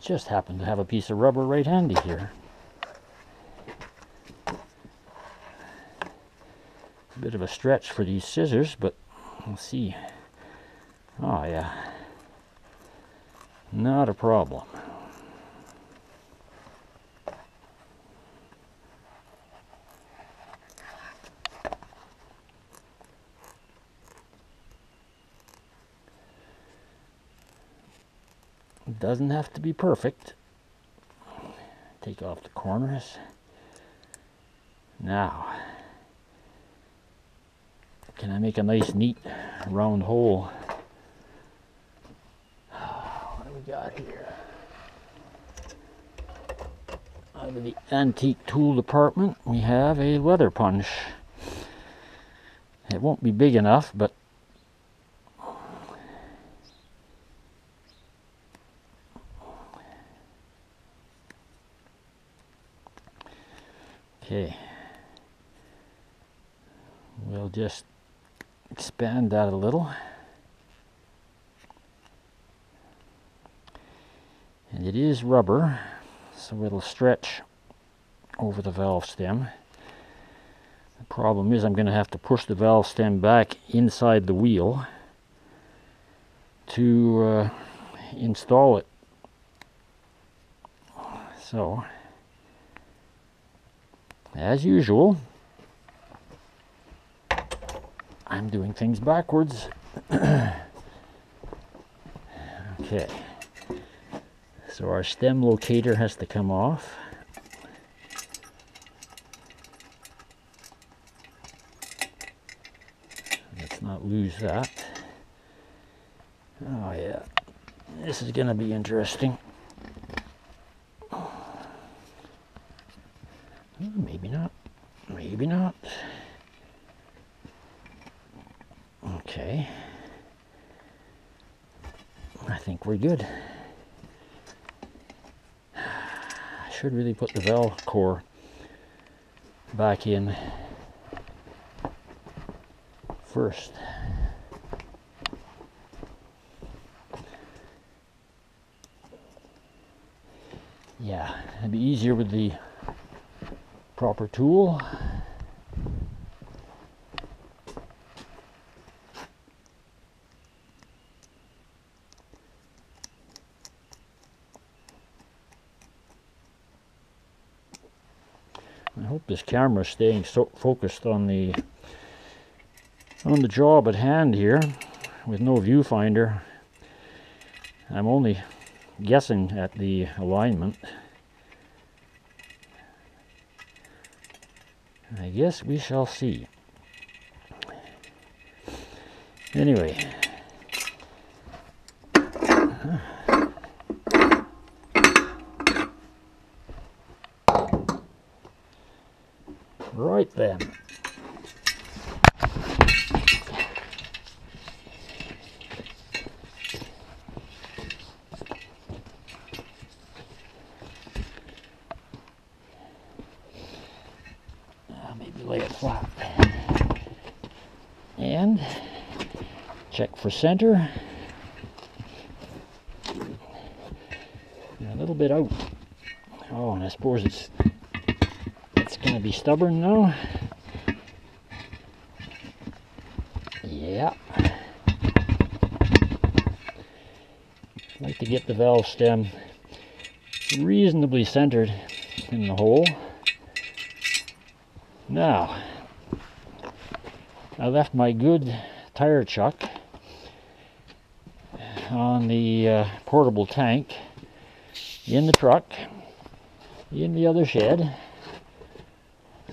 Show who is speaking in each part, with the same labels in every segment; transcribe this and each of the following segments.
Speaker 1: just happen to have a piece of rubber right handy here. A bit of a stretch for these scissors, but we'll see. Oh yeah, not a problem. It doesn't have to be perfect. Take off the corners. Now, can I make a nice, neat, round hole? What do we got here? Out of the antique tool department, we have a leather punch. It won't be big enough, but okay. We'll just expand that a little. And it is rubber, so it'll stretch over the valve stem. The problem is I'm going to have to push the valve stem back inside the wheel to install it. So, as usual, I'm doing things backwards. Okay, so our stem locator has to come off. Let's not lose that. Oh yeah, this is going to be interesting. Maybe not. Maybe not. Okay. I think we're good. I should really put the valve core back in first. Yeah, it'd be easier with the proper tool. I hope this camera is staying so focused on the job at hand here with no viewfinder. I'm only guessing at the alignment. I guess we shall see. Anyway. Right then. Maybe lay it flat. And check for center. A little bit out. Oh, and I suppose it's going to be stubborn now. Yeah. I'd like to get the valve stem reasonably centered in the hole. Now, I left my good tire chuck on the portable tank in the truck in the other shed.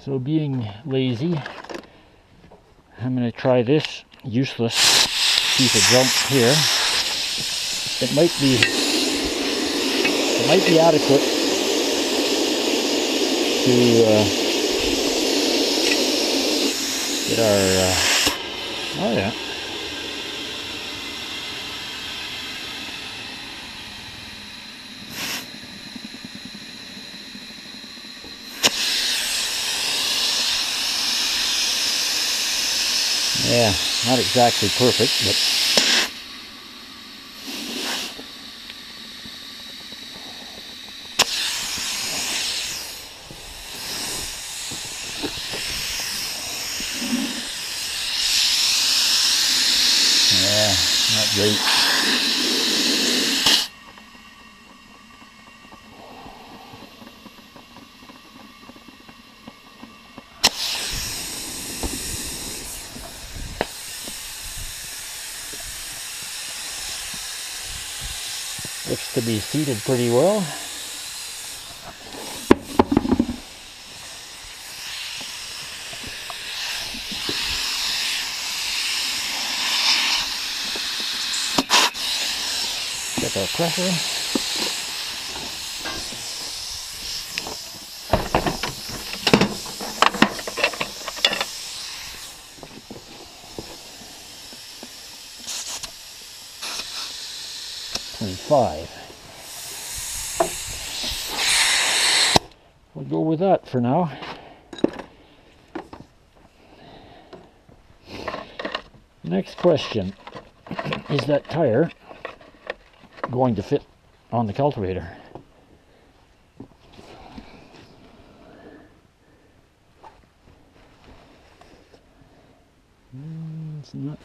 Speaker 1: So being lazy, I'm going to try this useless piece of junk here. It might be adequate to get our oh yeah. Yeah, not exactly perfect, but Not great. Looks to be seated pretty well. Check our pressure. We'll go with that for now. Next question, is that tire going to fit on the cultivator? It's not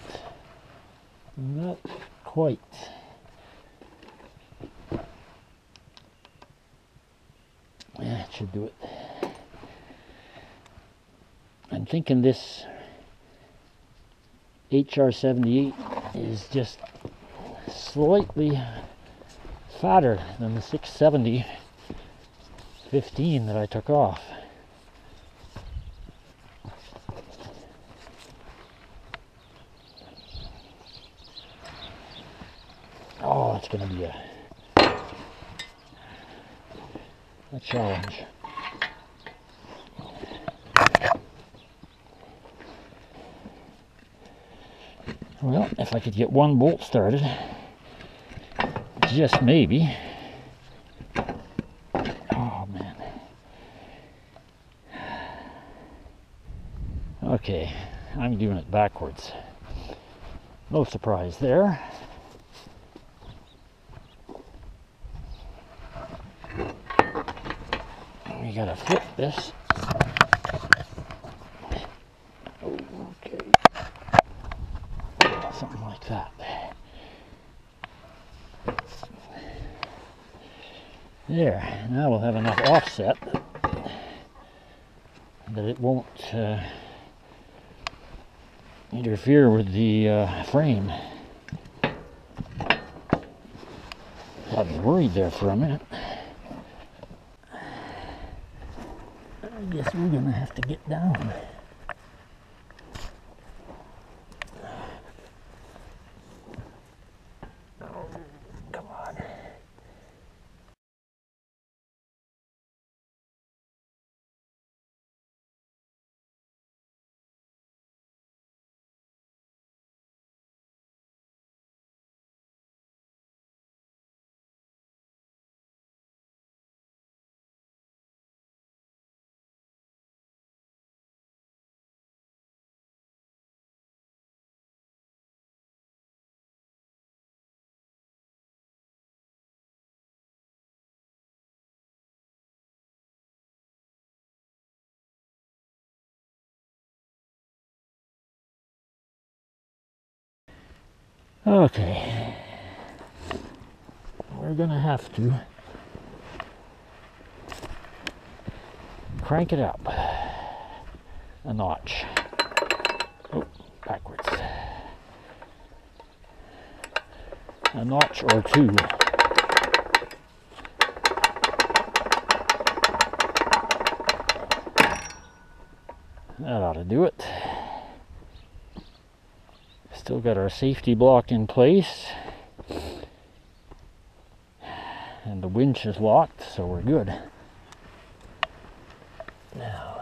Speaker 1: quite. Yeah, it should do it. I'm thinking this HR78 is just slightly fatter than the 670 15 that I took off. Oh, it's going to be a challenge. Well, if I could get one bolt started, just maybe. Oh man. Okay, I'm doing it backwards. No surprise there. We gotta flip this. Okay. Something like that. There, now we'll have enough offset that it won't interfere with the frame. I was worried there for a minute. I guess we're gonna have to get down. Come on. Okay, we're gonna have to crank it up a notch. Oh, backwards. A notch or two. That ought to do it. Still got our safety block in place. And the winch is locked, so we're good. Now,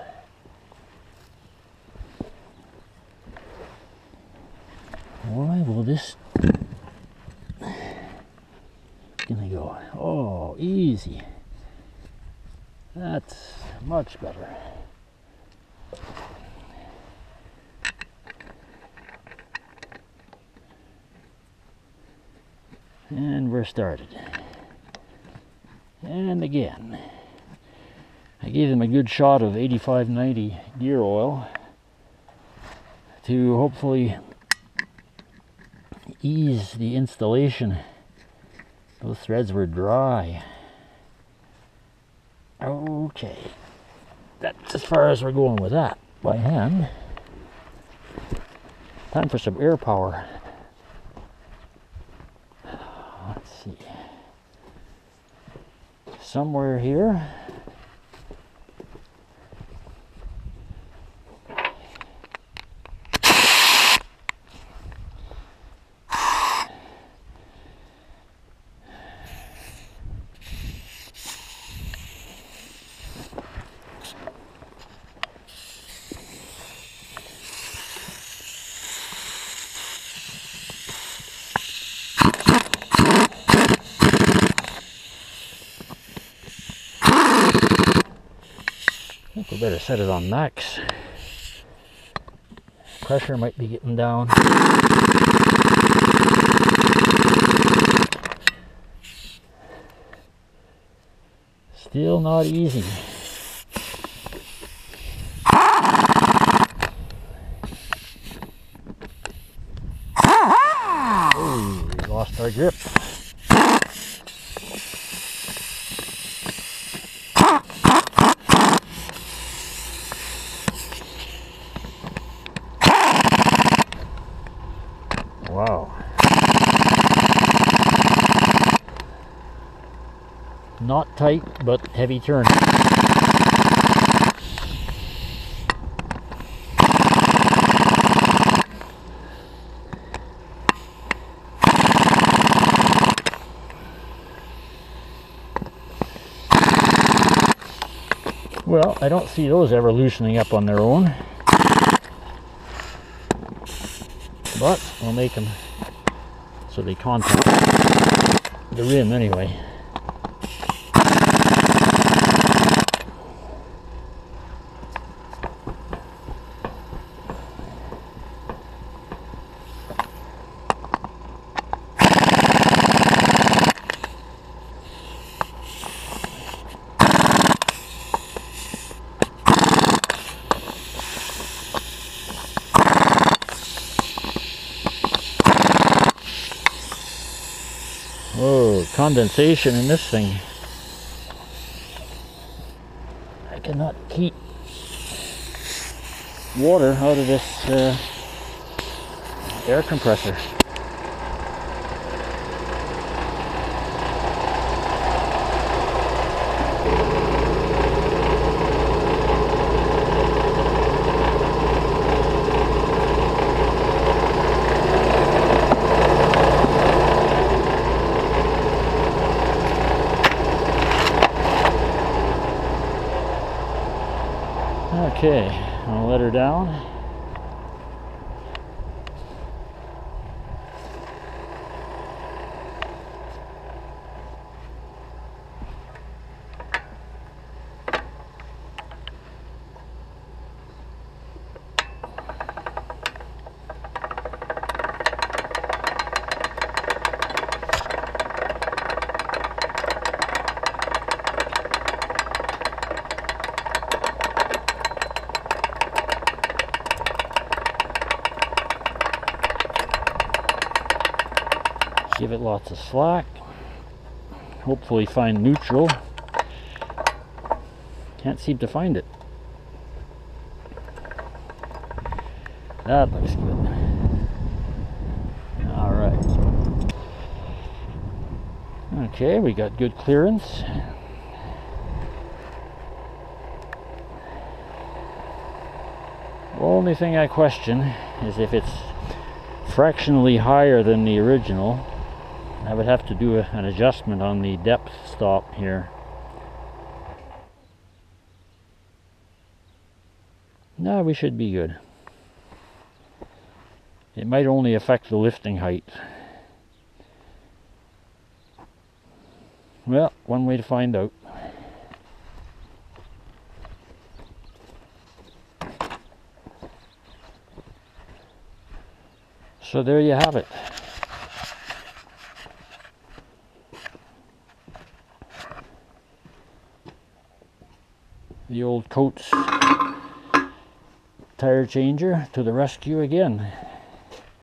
Speaker 1: why will this gonna go? Oh, easy. That's much better. And we're started. And again, I gave them a good shot of 85-90 gear oil to hopefully ease the installation. Those threads were dry. Okay, that's as far as we're going with that by hand. Time for some air power. Let's see. Somewhere here. I think we better set it on max. Pressure might be getting down. Still not easy. Oh, we lost our grip. Wow. Not tight, but heavy turn. Well, I don't see those ever loosening up on their own. But we'll make them so they contact the rim anyway. Whoa, condensation in this thing. I cannot keep water out of this air compressor. Okay, I'll let her down. Give it lots of slack. Hopefully find neutral. Can't seem to find it. That looks good. Alright. Okay, we got good clearance. Only thing I question is if it's fractionally higher than the original. I would have to do an adjustment on the depth stop here. No, we should be good. It might only affect the lifting height. Well, one way to find out. So there you have it. The old Coates tire changer to the rescue again.